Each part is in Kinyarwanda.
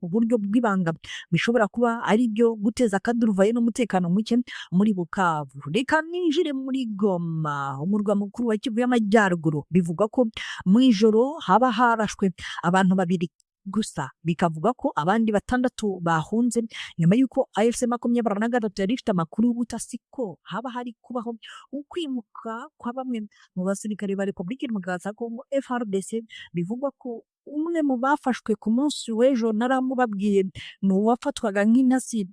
uburyo bw'ibanga bishobora kuba ari byo guteza akaduruvayo n'umutekano muke muri Bukavu. Reka ninjire muri Goma, umurwa mukuru wa Kivu y'Amajyaruguru. Bivugwa ko mu ijoro haba harashwe abantu babiri gusa, bikavuga ko abandi 6 bahunze nyuma y'uko AFC 23 yari ifite amakuru y'ubutasi ko haba hari kubaho ukwimuka kwa bamwe mu basirikare ba Repubulika Demokarasi ya Kongo FARDC. Bivugwa ko umwe mu bafashwe ku munsi w'ejo naramubabwiye ni uwafatwaga nk'intasi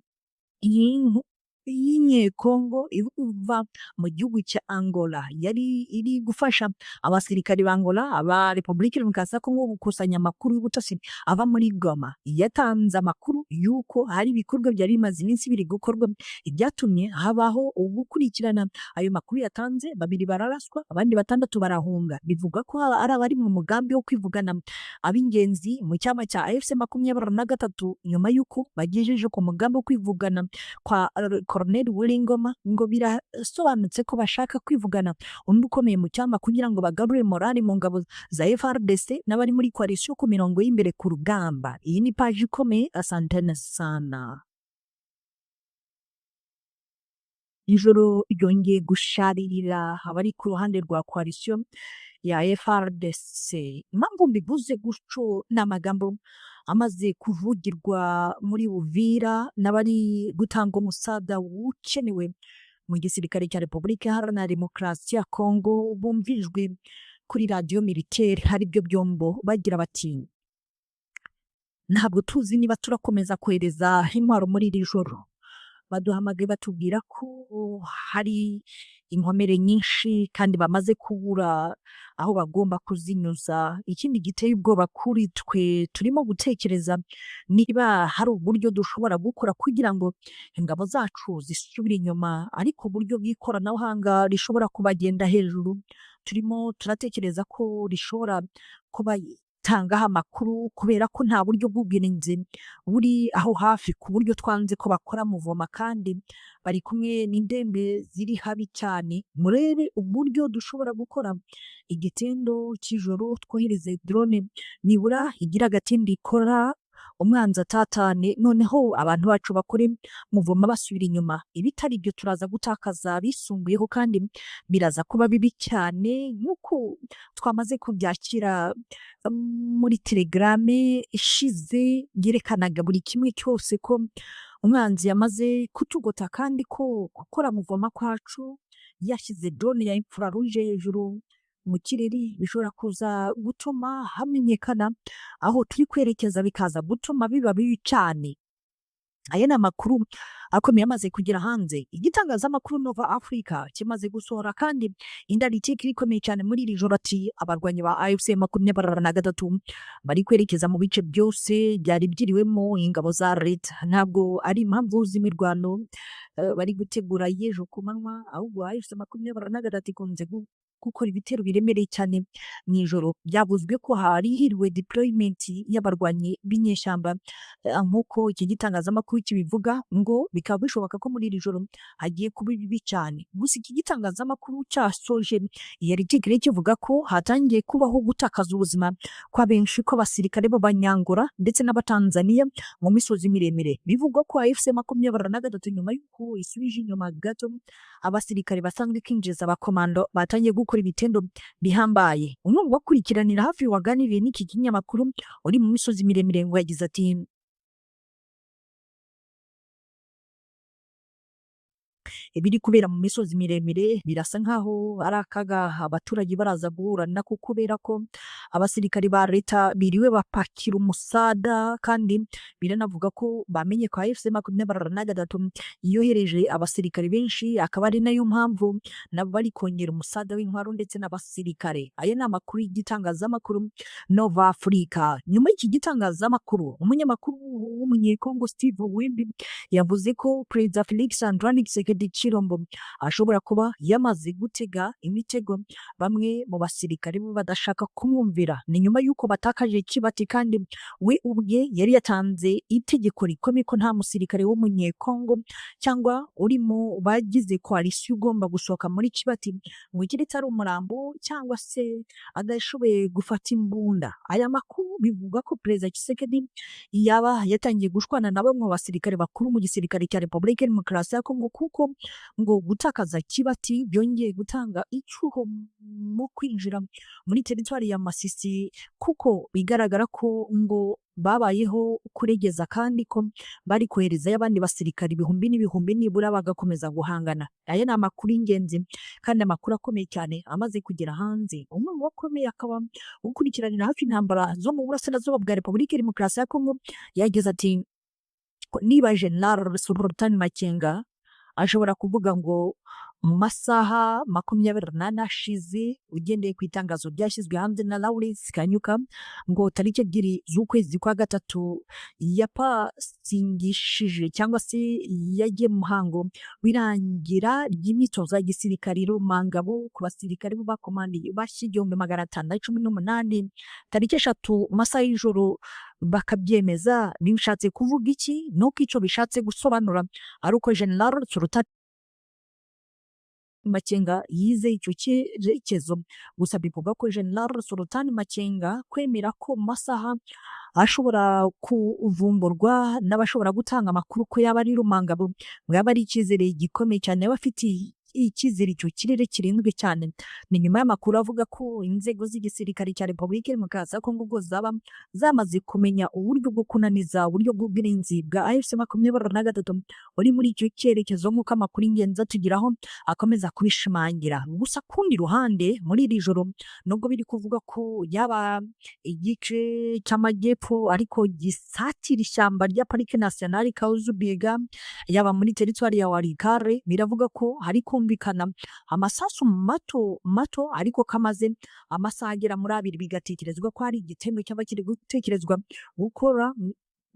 y'inyekongo iva mu gihugu cya Angola, yari iri gufasha abasirikari ba Angola aba Repubulika Demokarasi ya Kongo gukusanya amakuru y'ubutasi ava muri Goma. Yatanze amakuru y'uko hari ibikorwa byari bimaze iminsi biri gukorwa ibyatumye habaho ugukurikirana ayo makuru yatanze. 2 bararaswa, abandi 6 barahunga. Bivuga ko ari abari mu mugambi wo kwivugana ab'ingenzi mu cyama cya AFC 23 nyuma y'uko bagejeje ku mugambi wo kwivugana kwa Colonel Wilingoma, ngo birasobanutse ko bashaka kwivugana undi ukomeye mu cyama kugira ngo bagarure morali mu ngabo za FARDC n'abari muri coalition ku mirongo y'imbere ku rugamba. Iyi ni page ikomeye. Asantene sana. Ijoro ryongeye gusharirira abari ku ruhande rwa coalition ya FARDC. Impamvu mbivuze gutyo n'amagambo amaze kuvugirwa muri Uvira n'abari gutanga umusada ukenewe mu gisirikare cya Repubulika Iharanira Demokarasi ya Kongo bumvijwe kuri radio militaire. Hari byo byombo bagira bati ntabwo tuzi niba turakomeza kohereza intwaro muri iri joro. Baduhamagaye batubwira ko hari inkomere nyinshi kandi bamaze kubura aho bagomba kuzinyuza. Ikindi giteye ubwoba kuri twe, turimo gutekereza niba hari uburyo dushobora gukora kugira ngo ingabo zacu zisubire inyuma, ariko uburyo bw'ikoranabuhanga rishobora kubagenda hejuru. Turimo turatekereza ko rishobora kuba tangaho amakuru kubera ko nta buryo bw'ubwirinzi buri aho hafi, ku buryo twanze ko bakora muvoma kandi bari kumwe n'indembe ziri habi cyane. Murebe uburyo dushobora gukora igitendo cy'ijoro, twohereze drone nibura igira agatindi ikora umwanzi atatane, noneho abantu bacu bakore muvoma basubira inyuma. Ibitari ibyo turaza gutakaza bisumbuyeho kandi biraza kuba bibi cyane, nk'uko twamaze kubyakira muri telegrame ishize byerekanaga buri kimwe cyose ko umwanzi yamaze kutugota kandi ko gukora muvoma kwacu yashyize drone ya infrarouge hejuru mu kirere bishobora kuza gutuma hamenyekana aho turi kwerekeza, bikaza gutuma biba bibi cyane. Aya ni amakuru akomeye amaze kugera hanze. Igitangazamakuru Nova Africa kimaze gusohora kandi indaritike ikomeye cyane muri iri joro ati abarwanyi ba AFC 23 bari kwerekeza mu bice byose byari byiriwemo ingabo za leta. Ntabwo ari impamvu z'imirwano bari gutegura y'ejo ku manywa, ahubwo AFC 23 ikunze gukora ibitero biremereye cyane mu ijoro. Byavuzwe ko hari hiriwe deployment y'abarwanyi b'inyeshyamba, nk'uko iki gitangazamakuru kibivuga, ngo bikaba bishoboka ko muri iri joro hagiye kuba bibi cyane. Gusa iki gitangazamakuru cyasoje yari tigire kivuga ko hatangiye kubaho gutakaza ubuzima kwa benshi kw'abasirikare b'Abanyangora ndetse n'Abatanzania mu misozi miremire. Bivugwa ko AFC 23 nyuma y'uko isubije inyuma gato abasirikare basanzwe kwinjiza abakomando batangiye gukora ibitendo bihambaye. Umwe mu bakurikiranira hafi waganiriye n'iki kinyamakuru uri mu misozi miremire ngo yagize ati ibiri kubera mu misozi miremire birasa nkaho ari akaga abaturage baraza guhura nako, kubera ko abasirikari ba leta biriwe bapakira umusada, kandi biranavuga ko bamenye ko AFC 23 yohereje abasirikari benshi, akaba ari nayo mpamvu nabo bari kongera umusada w'intwaro ndetse n'abasirikare. Aya ni amakuru y'igitangazamakuru Nova Africa. Nyuma y'iki gitangazamakuru, umunyamakuru w'umunyekongo Steve Wimbi yavuze ko Perezida Felix Antoine Tshisekedi Kirombo ashobora kuba yamaze gutega imitego bamwe mu basirikare bo badashaka kumwumvira. Ni nyuma y'uko batakaje Kibati kandi we ubwe yari yatanze itegeko rikomeye ko nta musirikare w'umunyekongo cyangwa uri mu bagize koalisiyo ugomba gusohoka muri Kibati ngo keretse ari umurambo cyangwa se adashoboye gufata imbunda. Aya makuru bivuga ko Perezida Tshisekedi yaba yatangiye gushwana na bamwe mu basirikare bakuru mu gisirikare cya Repubulika ya Demokarasi ya Kongo kuko ngo gutakaza Kibati byongeye gutanga icyuho mu kwinjira muri teritwari ya Masisi kuko bigaragara ko ngo babayeho kuregeza kandi ko bari koherezayo abandi basirikare ibihumbi n'ibihumbi nibura bagakomeza guhangana. Aya ni amakuru y'ingenzi kandi amakuru akomeye cyane amaze kugera hanze. Umwe mu bakomeye akaba gukurikiranira hafi intambara zo mu burasirazuba bwa Repubulika ya Demokarasi ya Kongo yagize ati niba General Sultan Makenga ashobora kuvuga ngo mu masaha 28 ashize ugendeye ku itangazo ryashyizwe hanze na Lawrence Kanyuka ngo tariki 2 z'ukwezi kwa gatatu yapasingishije cyangwa se yagiye muhango wirangira ry'imyitozo ya gisirikare Rumangabo ku basirikare bo bakomandiye bashyigihumbi 518 tariki 3 masaha y'ijoro bakabyemeza. Bishatse kuvuga iki? Nuko icyo bishatse gusobanura ari uko General Sultan Makenga yize icyo cyerekezo. Gusa bivuga ko General Sultan Makenga kwemera ko masaha ashobora kuvumburwa n'abashobora gutanga amakuru ko yaba ari Rumangabo mwaba ari icyizere gikomeye cyane bafitiye icyizere icyo kirere kirindwi cyane. Ni nyuma y'amakuru avuga ko inzego z'igisirikare cya Repubulika ya Demokarasi ya Kongo ngo zaba zamaze kumenya uburyo bwo kunaniza uburyo bw'ubwirinzi bwa AFC-23 uri muri icyo cyerekezo nk'uko amakuru y'ingenzi atugeraho akomeza kubishimangira. Gusa kundi ruhande muri iri joro nubwo biri kuvuga ko yaba igice cy'amajyepfo ariko gisatira ishyamba rya Parike Nationale Kahuzi-Biega yaba muri teritwari ya Walikale biravuga ko hari kumvikana amasasu mato ariko kamaze amasaha agera muri 2 bigatekerezwa ko ari igitego cy'abakiri gutekerezwa gukorwa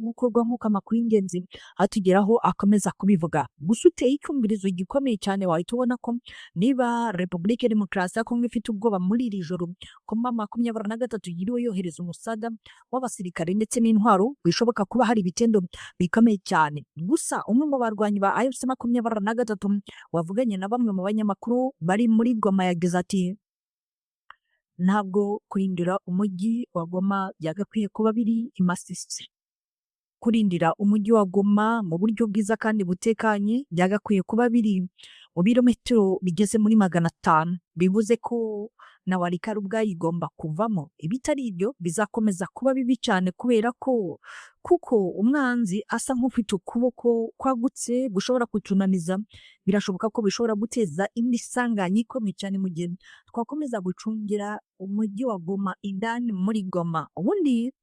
nk'uko amakuru y'ingenzi atugeraho akomeza kubivuga. Gusa uteye icyumvirizo gikomeye cyane wahita ubona ko niba Repubulika ya Demokarasi ya Kongo ifite ubwoba muri iri joro ko 23 yiriwe yohereza umusada w'abasirikare ndetse n'intwaro bishoboka kuba hari ibitendo bikomeye cyane. Gusa umwe mu barwanyi ba AFC-23 wavuganye na bamwe mu banyamakuru bari muri Goma yagize ati ntabwo kurindira umujyi wa Goma byagakwiye kuba biri i Masisi. Kurindira umujyi wa Goma mu buryo bwiza kandi butekanye byagakwiye kuba biri mu birometero bigeze muri 500. Bivuze ko na Walikale ubwayo igomba kuvamo. Ibitari ibyo bizakomeza kuba bibi cyane kubera ko kuko umwanzi asa nk'ufite ukuboko kwagutse gushobora kutunaniza. Birashoboka ko bishobora guteza indi sanganya ikomeye cyane mu gihe twakomeza gucungira umujyi wa Goma indani muri Goma. Ubundi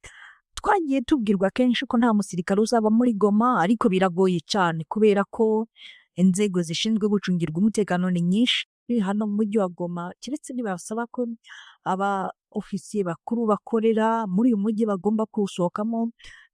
twagiye tubwirwa kenshi ko nta musirikare uzaba muri Goma ariko biragoye cyane kubera ko inzego zishinzwe gucungirwa umutekano ni nyinshi hano mu mujyi wa Goma, keretse nibasaba ko aba ofisiye bakuru bakorera muri uyu mujyi bagomba kuwusohokamo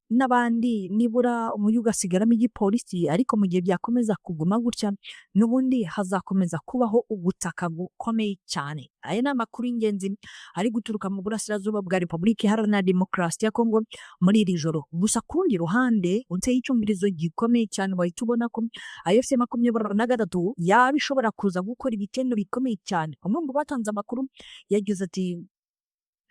n'abandi nibura umujyi ugasigaramo igipolisi. Ariko mu gihe byakomeza kuguma gutya n'ubundi hazakomeza kubaho ubutaka bukomeye cyane. Aya ni amakuru y'ingenzi ari guturuka mu burasirazuba bwa Repubulika Iharanira Demokarasi ya Kongo muri iri joro. Gusa kundi ruhande uteye icyumvirizo gikomeye cyane wahita ubona ko AFC-23 yaba ishobora kuza gukora ibitendo bikomeye cyane. Umwe mu batanze amakuru yagize ati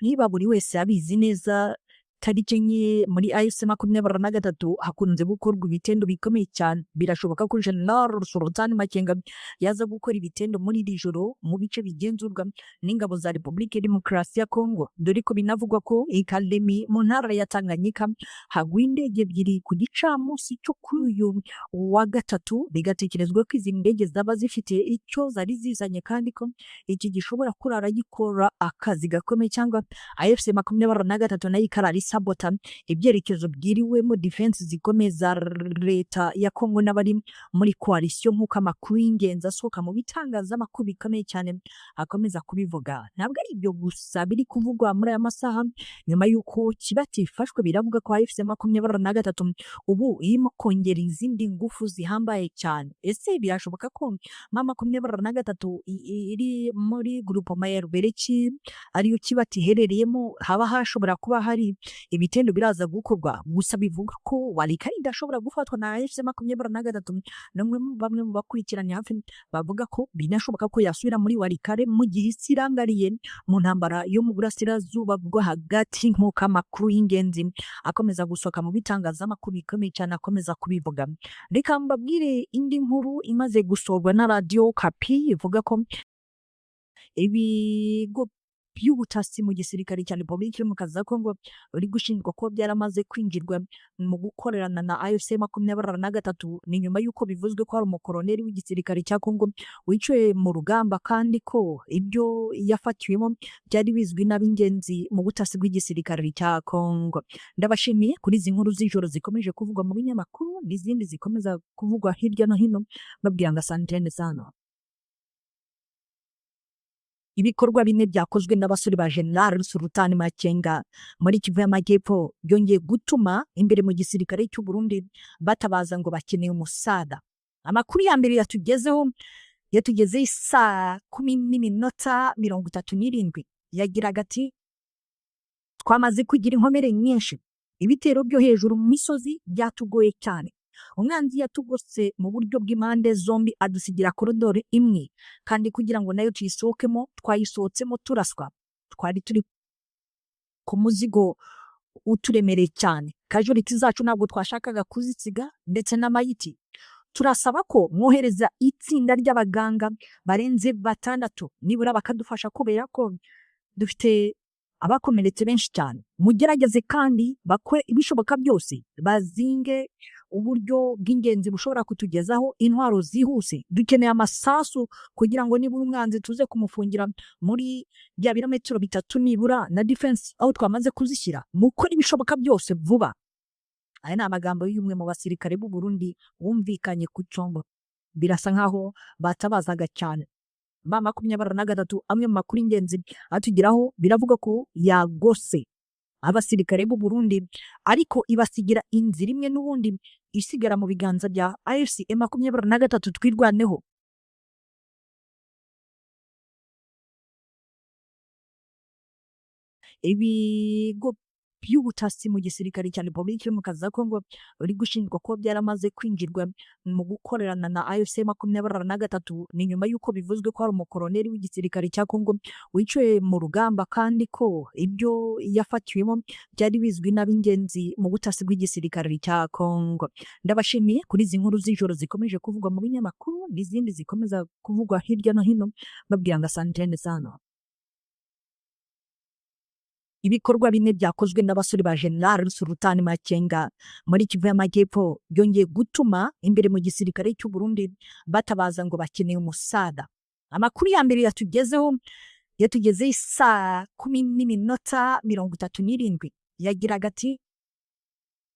niba buri wese abizi neza tariki enye muri AFC-23 hakunze gukorwa ibitendo bikomeye cyane. Birashoboka ko General Sultan Makenga yaza gukora ibitendo muri iri joro mu bice bigenzurwa n'ingabo za Repubulika ya Demokarasi ya Kongo, dore ko binavugwa ko Kalemi mu ntara ya Tanganyika hagwa indege ebyiri ku gicamunsi cyo kuri uyu wa gatatu. Bigatekerezwa ko izi ndege zaba zifite icyo zari zizanye kandi ko iki gishobora kurara gikora akazi gakomeye cyangwa AFC-23 nayo ikarara gusabota ibyerekezo byiriwemo defense zikomeye za leta ya Kongo n'abari muri coalition nk'uko amakuru y'ingenzi asohoka mu bitangazamakuru bikomeye cyane akomeza kubivuga. Ntabwo ari ibyo gusa biri kuvugwa muri aya masaha nyuma y'uko Kibati ifashwe, biravuga ko AFC-M23 ubu irimo kongera izindi ngufu zihambaye cyane. Ese birashoboka ko M23 iri muri groupement ya Ruberici ariyo Kibati iherereyemo haba hashobora kuba hari ibitendo biraza gukorwa, gusa bivuga ko Walikari idashobora gufatwa na AFC-M23. Bamwe mu bakurikiranye hafi bavuga ko binashoboka ko yasubira muri Walikare mu gihe isi irangariye mu ntambara yo mu burasirazuba bwo hagati, nk'uko amakuru y'ingenzi akomeza gusohoka mu bitangazamakuru bikomeye cyane akomeza kubivuga. Reka mbabwire indi nkuru imaze gusorwa na Radio Kapi ivuga ko ibigo by'ubutasi mu gisirikare cya Repubulika Iharanira Kongo bari gushinjwa ko byaramaze kwinjirwa mu gukorerana na AFC-M23. Ni nyuma y'uko bivuzwe ko hari umukoloneli w'igisirikare cya Kongo wiciwe mu rugamba kandi ko ibyo yafatiwemo byari bizwi n'ab'ingenzi mu butasi bw'igisirikare cya Kongo. Ndabashimiye kuri izi nkuru z'ijoro zikomeje kuvugwa mu binyamakuru n'izindi zikomeza kuvugwa hirya no hino, babwira ngo asantene sana. Ibikorwa bine byakozwe n'abasore ba General Sultan Makenga muri Kivu y'Amajyepfo byongeye gutuma imbere mu gisirikare cy'u Burundi batabaza ngo bakeneye umusada. Amakuru ya mbere yatugeze saa 10:37 yagiraga ati twamaze kugira inkomere nyinshi, ibitero byo hejuru mu misozi byatugoye cyane. Umwanzi yatugose mu buryo bw'impande zombi adusigira koridoro imwe, kandi kugira ngo nayo tuyisohokemo twayisohotsemo turaswa. Twari turi ku muzigo uturemereye cyane, casualty zacu ntabwo twashakaga kuzisiga ndetse n'amayiti. Turasaba ko mwohereza itsinda ry'abaganga barenze 6 nibura bakadufasha, kubera ko dufite abakomeretse benshi cyane. Mugerageze kandi bakore ibishoboka byose bazinge uburyo bw'ingenzi bushobora kutugezaho intwaro zihuse. Dukeneye amasasu kugira ngo nibura umwanzi tuze kumufungira muri bya birometero 3 nibura na defense aho twamaze kuzishyira. Mukore ibishoboka byose vuba. Aya ni amagambo y'umwe mu basirikare b'u Burundi wumvikanye ku Congo. Birasa nkaho batabazaga cyane. M23 amwe mu makuru y'ingenzi atugeraho biravuga ko yagose abasirikare b'u Burundi, ariko ibasigira inzira imwe n'ubundi isigara mu biganza bya AFC-M23 twirwaneho. Ibigo by'ubutasi mu gisirikare cya Repubulika Iharanira Kongo bari gushinjwa ko byaramaze kwinjirwa mu gukorerana na AFC-M23. Ni nyuma y'uko bivuzwe ko hari umukoloneli w'igisirikare cya Kongo wiciwe mu rugamba kandi ko ibyo yafatiwemo byari bizwi n'ab'ingenzi mu butasi bw'igisirikare cya Kongo. Ndabashimiye kuri izi nkuru z'ijoro zikomeje kuvugwa mu binyamakuru n'izindi zikomeza kuvugwa hirya no hino, babwira ngo asantene sana. Ibikorwa bine byakozwe n'abasore ba General Sultan Makenga muri Kivu y'Amajyepfo byongeye gutuma imbere mu gisirikare cy'u Burundi batabaza ngo bakeneye umusada. Amakuru ya mbere yatugeze saa 10:37 yagiraga ati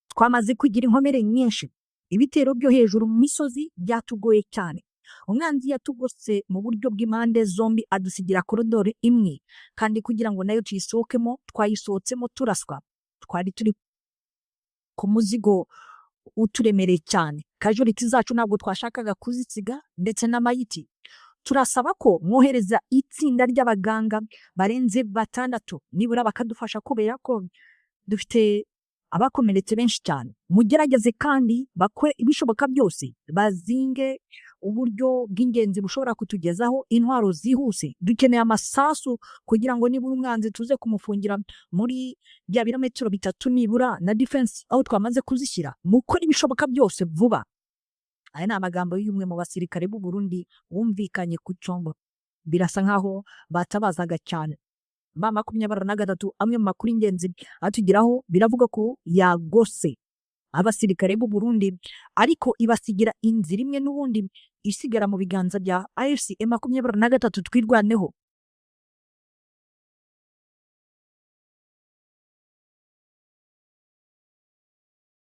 twamaze kugira inkomere nyinshi, ibitero byo hejuru mu misozi byatugoye cyane. Umwanzi yatugose mu buryo bw'impande zombi adusigira koridoro imwe, kandi kugira ngo nayo tuyisohokemo twayisohotsemo turaswa. Twari turi ku muzigo uturemereye cyane, casualty zacu ntabwo twashakaga kuzisiga ndetse n'amayiti. Turasaba ko mwohereza itsinda ry'abaganga barenze 6 nibura bakadufasha, kubera ko dufite abakomeretse benshi cyane. Mugerageze kandi bakore ibishoboka byose bazinge uburyo bw'ingenzi bushobora kutugezaho intwaro zihuse. Dukeneye amasasu kugira ngo nibura umwanzi tuze kumufungira muri bya birometero 3 nibura na defense aho twamaze kuzishyira. Mukore ibishoboka byose vuba. Aya ni amagambo y'umwe mu basirikare b'u Burundi wumvikanye ku Congo. Birasa nkaho batabazaga cyane. M23 amwe mu makuru y'ingenzi atugeraho biravuga ko yagose abasirikare b'u Burundi, ariko ibasigira inzira imwe n'ubundi isigara mu biganza bya AFC-M23 twirwaneho.